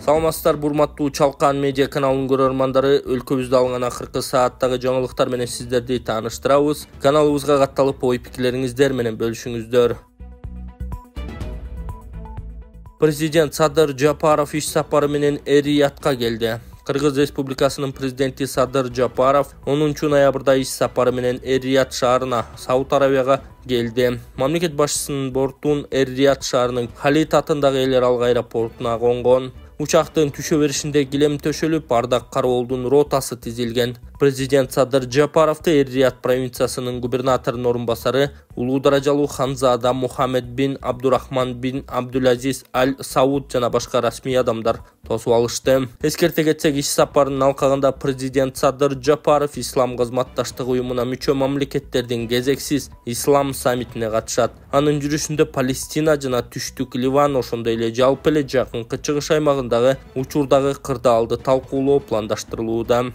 Саламатсыздар, урматтуу Чалкан медиа каналынын көрөрмандары, өлкөбүздө алынган акыркы сааттагы жаңылыктар менен сиздерди тааныштырабыз. Каналыбызга катталып, ой-пикирлериңиздер менен бөлүшүңүздөр. Президент Садыр Жапаров иш сапары менен Эр-Риядка келди. Кыргыз Республикасынын президенти Садыр Жапаров 10 ноябрда иш сапары менен Эр-Рияд шаарына, Сауд Арабияга келди. Мамлекет башчысынын бортун Эр-Рияд шаарынын Халид атындагы эл аралык аэропортуна конгон. Учактын түшө беришинде килем төшөлүп, ардак кароолдун ротасы тизилген. Президент Садыр Жапаровду Эр-Рияд провинциясынын губернаторунун орун басары улуу даражалуу ханзада Мухаммед бин Абдурахман бин Абдулазиз Аль Сауд жана башка расмий адамдар тосуп алышты. Эскерте кетсек, иш сапарынын алкагында президент Садыр Жапаров Ислам кызматташтык уюмуна мүчө мамлекеттердин кезексиз ислам саммитине катышат. Анын жүрүшүндө Палестина жана Түштүк Ливан, ошондой эле жалпы эле жакынкы чыгыш аймагындагы учурдагы кырдаалды талкуулоо пландаштырылууда.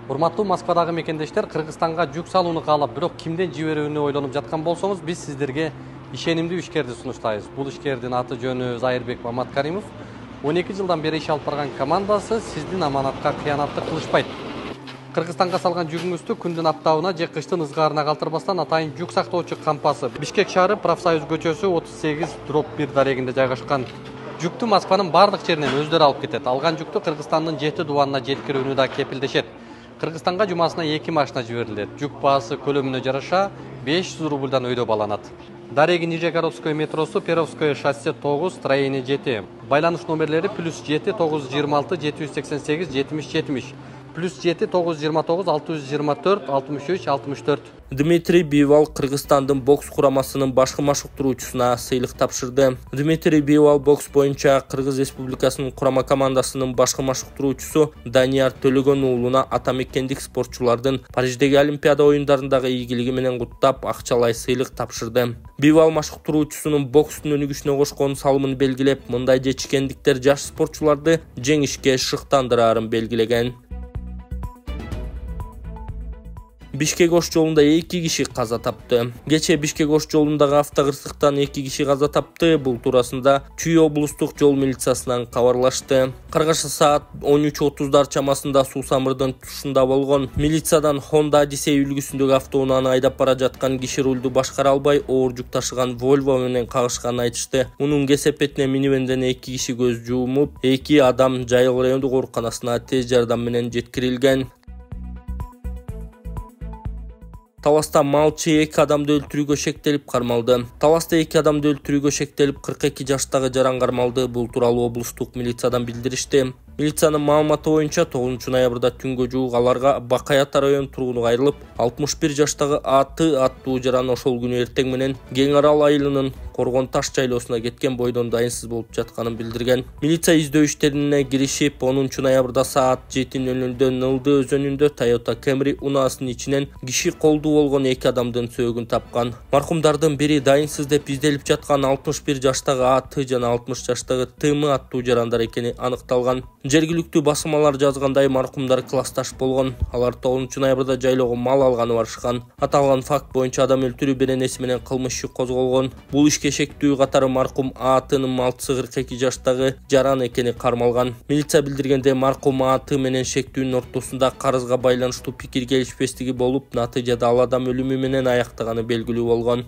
Урматтуу Москвадагы мекендештер, Кыргызстанга жүк салууну каалап, бирок кимден жиберүүнү ойлонуп жаткан болсоңуз, биз сиздерге ишенимдүү ишкерди сунуштайбыз. Бул ишкердин аты жөнү Зайырбек Маматкаримов. 12 жылдан бери иш алып барган командасы сиздин аманатка кыянатты кылышпайт. Кыргызстанга салган жүгүңүздү күндүн аптабына же кыштын ызгаарына калтырбастан атайын жүк сактоочу кампасы Бишкек шаары Профсоюз көчөсү 38/1 дарегинде жайгашкан. Жүктү Москванын бардык жеринен өздөрү алып кетет. Алган жүктү Кыргызстандын 7 дубанына жеткирүүнү да кепилдешет. Кыргызстанга жумасына 2 машина жиберилет. Жүк баасы көлөмүнө жараша 500 рубльдан өйдө баланат. Дареги Нижегородское метросу, Перовское шоссе 9, строение 7. Байланыш номерлери +7 926 788 70 70. +7 929 624 63 64. Дмитрий Бивал Кыргызстандын бокс курамасынын башкы машыктыруучусуна сыйлык тапшырды. Дмитрий Бивал бокс боюнча Кыргыз Республикасынын курама командасынын башкы машыктыруучусу Данияр Төлөгөн уулуна атамекендик спортчулардын Париждеги Олимпиада оюндарындагы ийгилиги менен куттап, акчалай сыйлык тапшырды. Бивал машыктыруучусунун бокстун өнүгүшүнө кошкон салымын белгилеп, мындай жечкендиктер жаш спортчуларды жеңишке шыктандырарын белгилеген. Бишкек ош жолунда 2 киши каза тапты. Кечээ Бишкек ош жолундагы автокырсыктан 2 киши каза тапты. Бул туурасында Чүй облустук жол милициясынан кабарлашты. Каргашы саат 13:30 чамасында Суусамырдын тушунда болгон. Милициядан Honda Odyssey үлгүсүндөгү автоунааны айдап бара жаткан киши рулду башкара албай, оор жүк ташыган Volvo менен кагышканын айтышты. Мунун кесепетине минивенден 2 киши көз жумуп, 2 адам Жайыл райондук ооруканасына тез жардам менен жеткирилген. Таласта малчы 2 адамды өлтүрүүгө шектелип кармалды. Таласта 2 адамды өлтүрүүгө шектелип 42 жаштагы жаран кармалды. Бул тууралуу облустук милициядан билдиришти. Милициянын маалыматы боюнча 9 ноябрда түнгө жуук аларга Бакай ата район тургуну кайрылып, 61 жаштагы Аты аттуу жаран ошол күнү эртең менен Кең Арал айылынын Коргон таш жайлоосуна кеткен бойдон дайынсыз болуп жатканын билдирген. Милиция издөө иштерине киришип, 10 ноябрда саат 7:00 Нылды өзөнүндө Toyota Camry унаасынын ичинен киши колду болгон 2 адамдын сөөгүн тапкан. Маркумдардын бири дайынсыз деп изделип жаткан 61 жаштагы Аты жана 60 жаштагы Тымы аттуу жарандар экени аныкталган. Жергиликтүү басмалар жазгандай, маркумдар классташ болгон. Алар 9 ноябрда жайлоого мал алганы барышкан. Аталган факт боюнча адам өлтүрүү беренеси менен кылмыш иши козголгон. Бул ишке шектүү катары маркум Атынын малчысы 42 жаштагы жаран экени кармалган. Милиция билдиргенде, маркум Аты менен шектүүнүн ортосунда карызга байланыштуу пикир келишпестиги болуп, натыйжада ал адам өлүмү менен аяктаганы белгилүү болгон.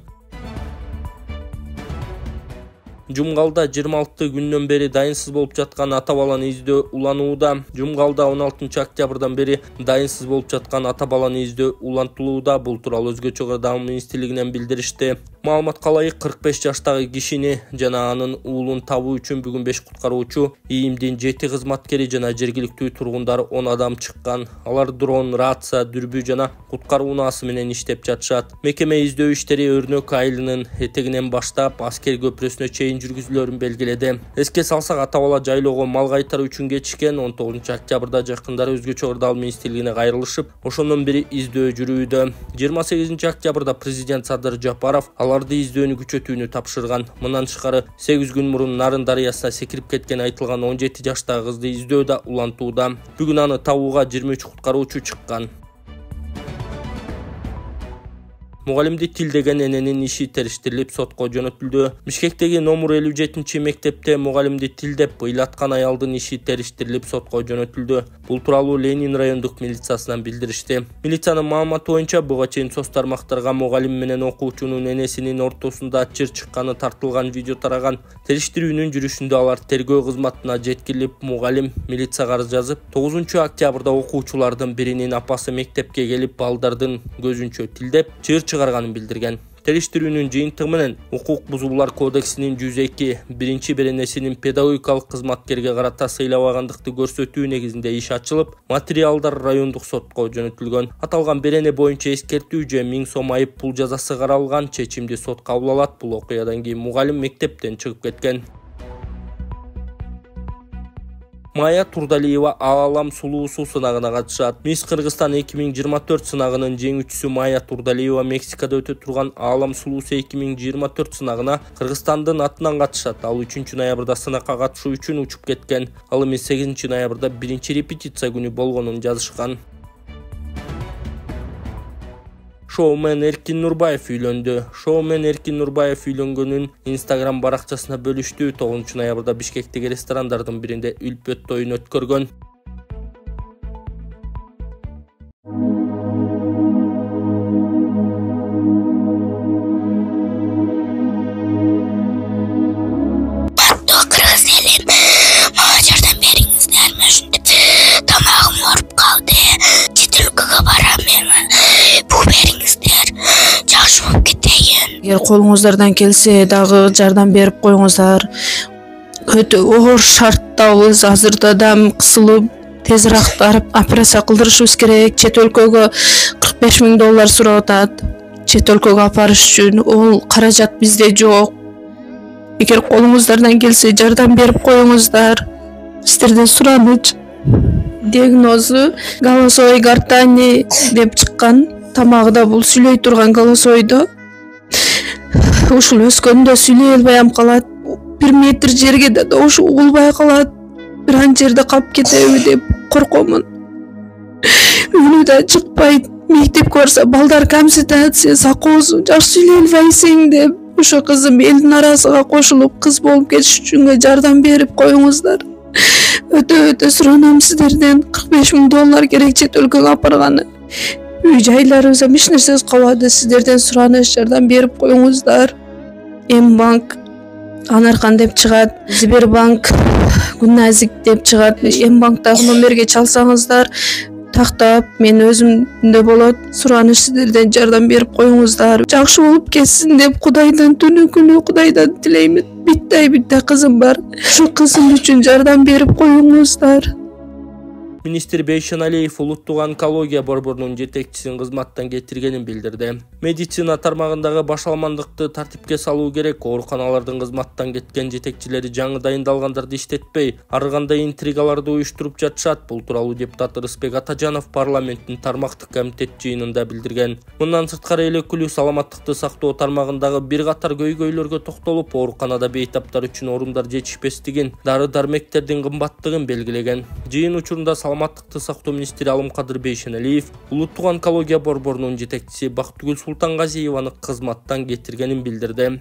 Жумгалда 26 күндөн бери дайынсыз болуп жаткан ата баланы издөө уланууда. Жумгалда 16 октябрдан бери дайынсыз болуп жаткан ата баланы издөө улантылууда. Бул тууралуу Өзгөчө кырдаал министрлигинен билдиришти. Маалыматка ылайык 45 жаштагы кишини жана анын уулун табуу үчүн бүгүн 5 куткаруучу, ИИМдин 7 кызматкери жана жергиликтүү тургундар 10 адам чыккан. Алар дрон, рация, дүрбү жана куткаруу унаасы менен иштеп жатышат. Мекеме издөө иштери Өрнөк айылынын этегинен баштап Аскер көпүрөсүнө чейин жүргүзүлөрүн белгиледи. Эске салсак, ата бала жайлоого мал кайтаруу үчүн кетишкен. 19 октябрда жакындары Өзгөчө кырдаал министрлигине кайрылышып, ошондон бери издөө жүрүүдө. 28 октябрда президент Садыр Жапаров аларды издөөнү күчөтүүнү тапшырган. Мындан тышкары 8 күн мурун Нарын дарыясына секирип кеткен айтылган 17 жаштагы кызды издөө да улантууда. Бүгүн аны табууга 23 куткаруучу чыккан. Мугалимди тилдеген эненин иши териштирилип сотко жөнөтүлдү. Бишкектеги номер 57 мектепте мугалимди тилдеп ыйлаткан аялдын иши териштирилип сотко жөнөтүлдү. Бул тууралуу Ленин райондук милициясынан билдиришти. Милициянын маалыматы боюнча буга чейин соц тармактарга мугалим менен окуучунун энесинин ортосунда чыр чыкканы тартылган видео тараган. Териштирүүнүн жүрүшүндө алар тергөө кызматына жеткирилип, мугалим милицияга арыз жазып, 9-октябрда окуучулардын биринин апасы мектепке келип балдардын көзүнчө тилдеп чыр чыгарганын билдирген. Териштирүүнүн жыйынтыгы менен Укук бузуулар кодексинин 102 биринчи беренесинин педагогикалык кызматкерге карата сыйлабагандыкты көрсөтүү негизинде иш ачылып, материалдар райондук сотко жөнөтүлгөн. Аталган берене боюнча эскертүү же 1000 сом айып пул жазасы каралган. Чечимди сот кабыл алат. Бул окуядан кийин мугалим мектептен чыгып кеткен. Майя Турдалиева Алам сулуусу сынагына катышат. Мисс Кыргызстан 2024 сынагынын жеңүүчүсү Майя Турдалиева Мексикада өтө турган Алам сулуусу 2024 сынагына Кыргызстандын атынан катышат. Ал 3 ноябрда сынакка катышуу үчүн учуп кеткен. Ал эми 8 ноябрда биринчи репетиция күнү болгонун жазышкан. Шоумен Эркин Нурбаев үйлөндү. Шоумен Эркин Нурбаев үйлөнгөнүн Instagram баракчасына бөлүштү. 9 ноябрда Бишкектеги ресторандардын биринде үлпөт тоюн өткөргөн. Эгер колуңуздардан келсе дагы жардам берип коюңуздар. Өтө оор шарттабыз. Азырда дам кысылып, тезирээк барып операция кылдырышыбыз керек. Чет өлкөгө $45,000 сурап атат. Чет өлкөгө апарыш үчүн ол каражат бизде жок. Эгер колуңуздардан келсе жардам берип коюңуздар. Сиздерден сураныч. Диагнозу голосовой гортани деп чыккан. Тамагыда бул сүйлөй турган голосойдо. Ушул өскөндө сүйлөй албай калат. 1 метр жерге да ушу угулбай калат. Бир ан жерде калып кетеби деп коркомун. Үйүнө да чыкпайт. Мектепке барса балдар консультация, сакоосу жакшы сүйлөй албайсың деп. Ошо кызым элдин арасына кошулуп кыз болуп кетиш үчүн жардам берип коюңуздар. Өтө суранам сиздерден. $45,000 керек чет өлкөгө апарганы. Үй жайларыбызда эч нерсебиз калбады. Сиздерден сураныч, жардам берип коюңуздар. М-банк Анаркан деп чыгат, Сбербанк Гүнназик деп чыгат. М-банктагы номерге чалсаңыздар тактап мен өзүмдө болот. Сураныч, сиздерден жардам берип коюңуздар. Жакшы болуп кетсин деп Кудайдан түнү күнү Кудайдан тилеймин. Битте кызым бар. Ошо кызым үчүн жардам берип коюңуздар. Министр Бейшен Алиев улуттук онкология борборунун жетекчисин кызматтан кетиргенин билдирди. Медицина тармагындагы башаламандыкты тартипке салуу керек. Ооруканалардын кызматтан кеткен жетекчилери жаңы дайындалгандарды иштетпей, ар кандай интригаларды уюштуруп жатышат. Бул тууралуу депутат Рыспек Атажанов парламенттин тармактык комитет жыйынында билдирген. Мындан сырткары элеккүлүү саламаттыкты сактоо тармагындагы бир катар көйгөйлөргө токтолуп, ооруканада бейтаптар үчүн орундар жетишпестигин, дары-дармектердин кымбаттыгын белгилеген. Жыйын учурунда саламаттыкты сактоо министри Алымкадыр Бейшеналиев улуттук онкология борборунун жетекчиси Бактыгүл Султангазиеваны кызматтан кетиргенин билдирди.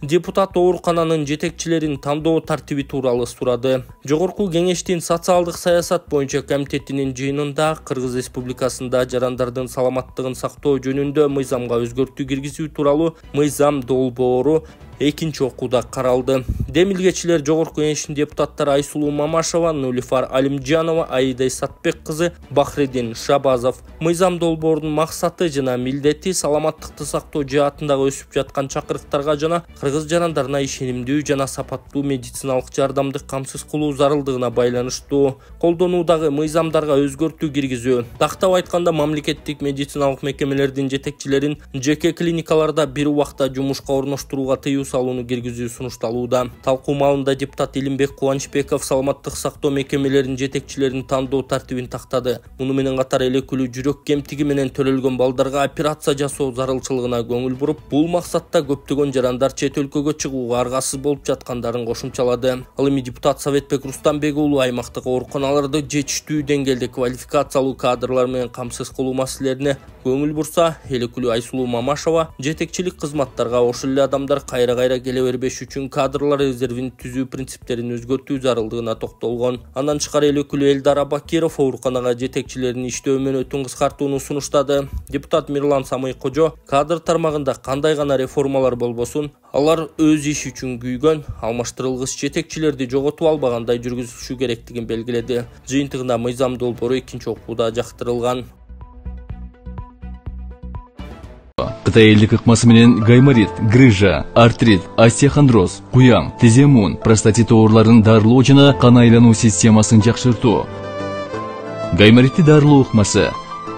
Депутат оорукананын жетекчилерин тандоо тартиби тууралуу сурады. Жогорку кеңештин социалдык саясат боюнча комитетинин жыйынында Кыргыз Республикасында жарандардын саламаттыгын сактоо жөнүндө мыйзамга өзгөртүү киргизүү тууралуу мыйзам долбоору экинчи окууда каралды. Демилгечилер жогорку кеңештин депутаттары Айсулуу Мамашева, Нулифар Алимжанова, Аида Исатбек кызы, Бахредин Шабазов. Мыйзам долбоорунун максаты жана милдети саламаттыкты сактоо жаатындагы өсүп жаткан чакырыктарга жана кыргыз жарандарына ишенимдүү жана сапаттуу медициналык жардамды камсыз кылуу зарылдыгына байланыштуу. Колдонуудагы мыйзамдарга өзгөртүү киргизүү. Тактап айтканда, мамлекеттик медициналык мекемелердин жетекчилерин жеке клиникаларда бир убакта жумушка орноштурууга тыюу чечүү салууну киргизүү сунушталууда. Талкуу маалында депутат Илимбек Кубанычбеков саламаттык сактоо мекемелеринин жетекчилерин тандоо тартибин тактады. Муну менен катар элекүүлүү жүрөк кемтиги менен төрөлгөн балдарга операция жасоо зарылчылыгына көңүл буруп, бул максатта көптөгөн жарандар чет өлкөгө чыгууга аргасыз болуп жаткандарын кошумчалады. Ал эми депутат Советбек Рустамбек уулу аймактык ооруканаларды жетиштүү деңгээлде квалификациялуу кадрлар менен камсыз кылуу маселелерине көңүл бурса, элекүүлүү Айсулуу Мамашева жетекчилик кызматтарга ошол эле адамдар кайра келе бербеш үчүн кадрлар резервин түзүү принциптерин өзгөртүү зарылдыгына токтолгон. Андан тышкары элекүүлүү Элдар Бакиров ооруканага жетекчилердин иштөө мөөнөтүн кыскартууну сунуштады. Депутат Мирлан Самый-Кожо кадр тармагында кандай гана реформалар болбосун, алар өз иши үчүн күйгөн, алмаштырылгыс жетекчилерди жоготуп албагандай жүргүзүшү керектигин белгиледи. Жыйынтыгында мыйзам долбоору экинчи окууда жактырылган. Кытай элдик ыкмасы менен гайморит, грыжа, артрит, остеохондроз, куяң, тизе муун, простатит ооруларын дарылоо жана кан айлануу системасын жакшыртуу. Гайморитти дарылоо ыкмасы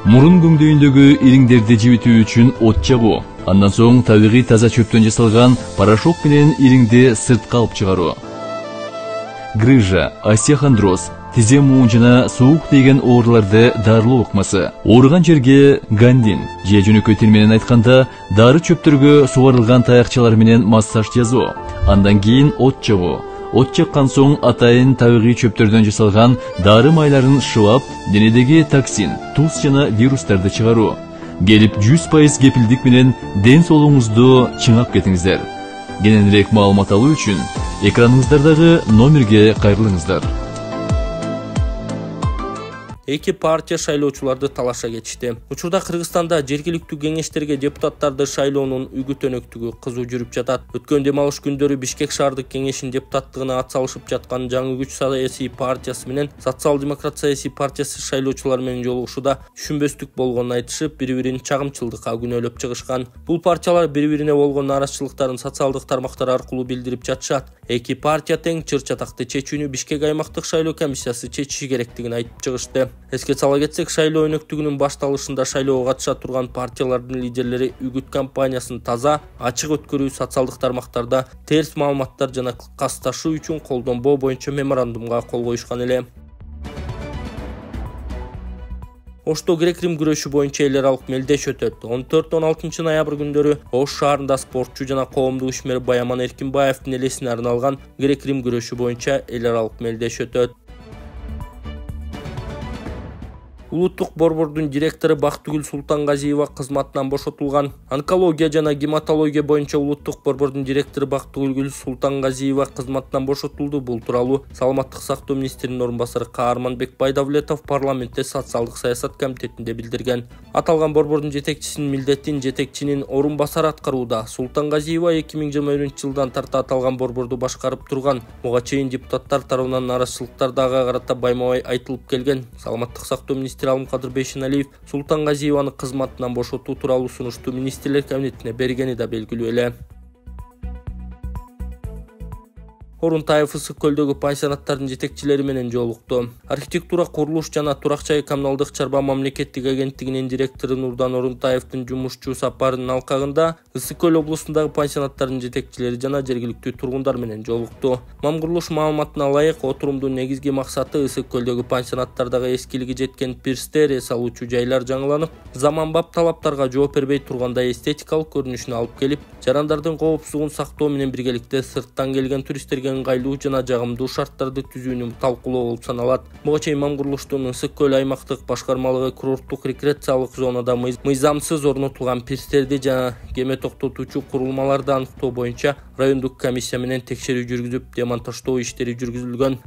мурун көңдөйүндөгү ириңдерди жибитүү үчүн от жагуу, андан соң табигый таза чөптөн жасалган порошок менен ириңди сыртка алып чыгаруу. Грыжа, остеохондроз, тизе муун жана суук тийген ооруларды дарылоо ыкмасы. Ооруган жерге гандин же жөнөкөй тил менен айтканда дары чөптөргө сугарылган таякчалар менен массаж жасоо, андан кийин от жагуу. От жаккан соң атайын табигый чөптөрдөн жасалган дары майларын шылап, денедеги токсин, туз жана вирустарды чыгаруу. Келип 100% кепилдик менен ден соолугуңузду чыңап кетиңиздер. Кененирээк маалымат алуу үчүн экраныңыздардагы номерге кайрылыңыздар. Эки партия шайлоочуларды талашка кетишти. Учурда Кыргызстанда жергиликтүү кеңештерге депутаттарды шайлоонун үгүт-өнөктүгү кызуу жүрүп жатат. Өткөн дем алыш күндөрү Бишкек шаардык кеңешин депутаттыгына ат салышып жаткан Жаңы күч саясий партиясы менен Социал-демократ саясий партиясы шайлоочулар менен жолугушууда түшүнбөстүк болгонун айтышып, бири-бирин чагымчылдыкка күнөөлөп чыгышкан. Бул партиялар бири-бирине болгон нараазычылыктарын социалдык тармактар аркылуу билдирип жатышат. Эки партия тең чыр-чатакты чечүүнү Бишкек аймактык шайлоо комиссиясы чечиши керектигин айтып чыгышты. Эске сала кетсек, шайлоо өнөктүгүнүн башталышында шайлоого катыша турган партиялардын лидерлери үгүт кампаниясын таза, ачык өткөрүү, социалдык тармактарда терс маалыматтар жана касташуу үчүн колдонбоо боюнча меморандумга кол коюшкан эле. Ошто грек-рим күрөшү боюнча эл аралык мелдеш өтөт. 14-16 ноябрь күндөрү Ош шаарында спортчу жана коомдук ишмер Баяман Эркинбаевдин элесине арналган грек-рим күрөшү боюнча эл аралык мелдеш өтөт. Улуттук борбордун директору Бактыгүл Султангазиева кызматынан бошотулган. Онкология жана гематология боюнча улуттук борбордун директору Бактыгүл Султангазиева кызматынан бошотулду. Бул тууралуу Саламаттык сактоо министринин орун басары Каарманбек Байдавлетов парламентте социалдык саясат комитетинде билдирген. Аталган борбордун жетекчисинин милдетин жетекчинин орун басары аткарууда. Султангазиева 2021-жылдан тарта аталган борборду башкарып турган. Буга чейин депутаттар тарабынан нараазычылыктар дагы карата байма-бай айтылып келген. Саламаттык сактоо министри Алмукадыр Бейшеналиев Султангазиеваны кызматынан бошотуу тууралуу сунушту министрлер кабинетине бергени да белгилүү эле. Орунтаев Ысык көлдөгү пансионаттардын жетекчилери менен жолукту. Архитектура, курулуш жана турак жай коммуналдык чарба мамлекеттик агенттигинин директору Нурдан Орунтаевдин жумушчу сапарынын алкагында Ысык көл облусундагы пансионаттардын жетекчилери жана жергиликтүү тургундар менен жолукту. Мамгурлуш маалыматына ылайык, отурумдун негизги максаты Ысык көлдөгү пансионаттардагы эскилиги жеткен пирстер, эс алуучу жайлар жаңыланып, заманбап талаптарга жооп бербей тургандай эстетикалык көрүнүшүнө алып келип, жарандардын коопсуздугун сактоо менен биргеликте сырттан келген туристтерге ыңгайлуу жана жагымдуу шарттарды түзүүнү талкуулоо болуп саналат. Буга чейин Мамгурлуштун Ысык көл аймактык башкармалыгы курорттук рекреациялык зонада мыйзамсыз орнотулган пирстерди жана кеме токтотуучу курулмаларды аныктоо боюнча райондук комиссия менен текшерүү жүргүзүп, демонтаждоо иштери жүргүзүлгөн.